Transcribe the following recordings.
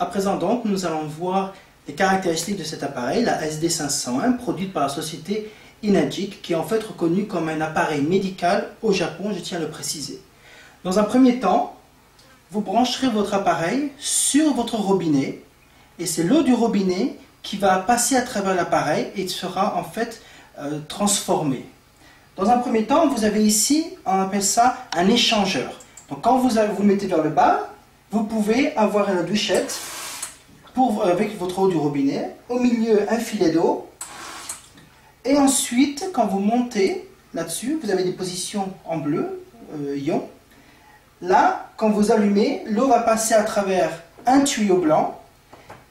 À présent donc, nous allons voir les caractéristiques de cet appareil, la SD501, produite par la société Inagic, qui est en fait reconnue comme un appareil médical au Japon, je tiens à le préciser. Dans un premier temps, vous brancherez votre appareil sur votre robinet, et c'est l'eau du robinet qui va passer à travers l'appareil et sera en fait transformée. Dans un premier temps, vous avez ici, on appelle ça un échangeur. Donc quand vous le mettez vers le bas, vous pouvez avoir la douchette avec votre eau du robinet, au milieu un filet d'eau, et ensuite quand vous montez là-dessus, vous avez des positions en bleu, ion. Là, quand vous allumez, l'eau va passer à travers un tuyau blanc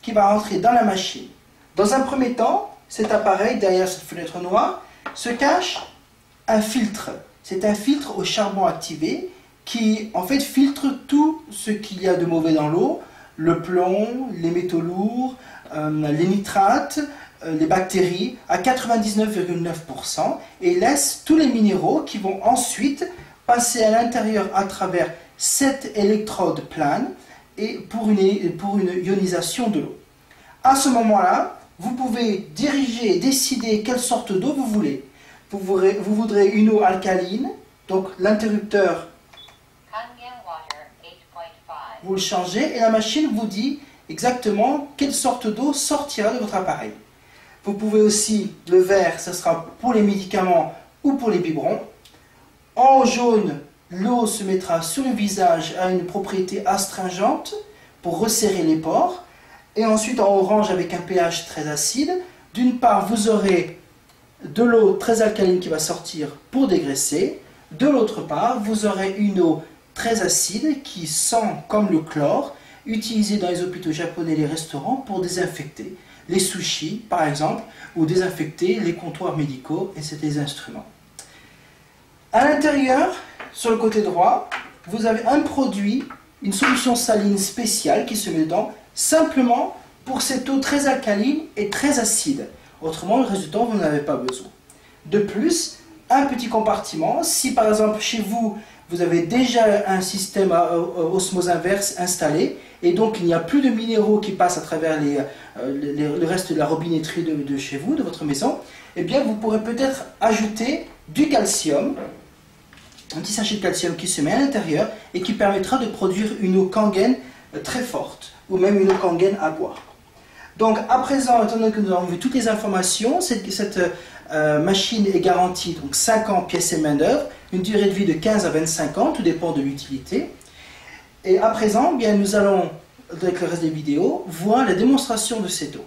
qui va rentrer dans la machine. Dans un premier temps, cet appareil, derrière cette fenêtre noire, se cache un filtre. C'est un filtre au charbon activé qui en fait filtre tout ce qu'il y a de mauvais dans l'eau, le plomb, les métaux lourds, les nitrates, les bactéries à 99,9% et laisse tous les minéraux qui vont ensuite passer à l'intérieur à travers cette électrode plane et pour une ionisation de l'eau. À ce moment-là, vous pouvez diriger et décider quelle sorte d'eau vous voulez. Vous voudrez une eau alcaline, donc l'interrupteur, vous le changez et la machine vous dit exactement quelle sorte d'eau sortira de votre appareil. Vous pouvez aussi, le vert, ce sera pour les médicaments ou pour les biberons. En jaune, l'eau se mettra sur le visage à une propriété astringente pour resserrer les pores. Et ensuite en orange avec un pH très acide. D'une part, vous aurez de l'eau très alcaline qui va sortir pour dégraisser. De l'autre part, vous aurez une eau très acide qui sent comme le chlore, utilisée dans les hôpitaux japonais et les restaurants pour désinfecter les sushis par exemple, ou désinfecter les comptoirs médicaux et ces instruments. À l'intérieur, sur le côté droit, vous avez un produit, une solution saline spéciale qui se met dedans, simplement pour cette eau très alcaline et très acide. Autrement, le reste du temps, vous n'en avez pas besoin. De plus, un petit compartiment, si par exemple chez vous, vous avez déjà un système à osmose inverse installé, et donc il n'y a plus de minéraux qui passent à travers le reste de la robinetterie de chez vous, de votre maison, eh bien vous pourrez peut-être ajouter du calcium, un petit sachet de calcium qui se met à l'intérieur et qui permettra de produire une eau Kangen très forte, ou même une eau Kangen à boire. Donc à présent, étant donné que nous avons vu toutes les informations, cette machine est garantie donc 5 ans pièces et main d'œuvre, une durée de vie de 15 à 25 ans, tout dépend de l'utilité. Et à présent, bien, nous allons, avec le reste des vidéos, voir la démonstration de cette eau.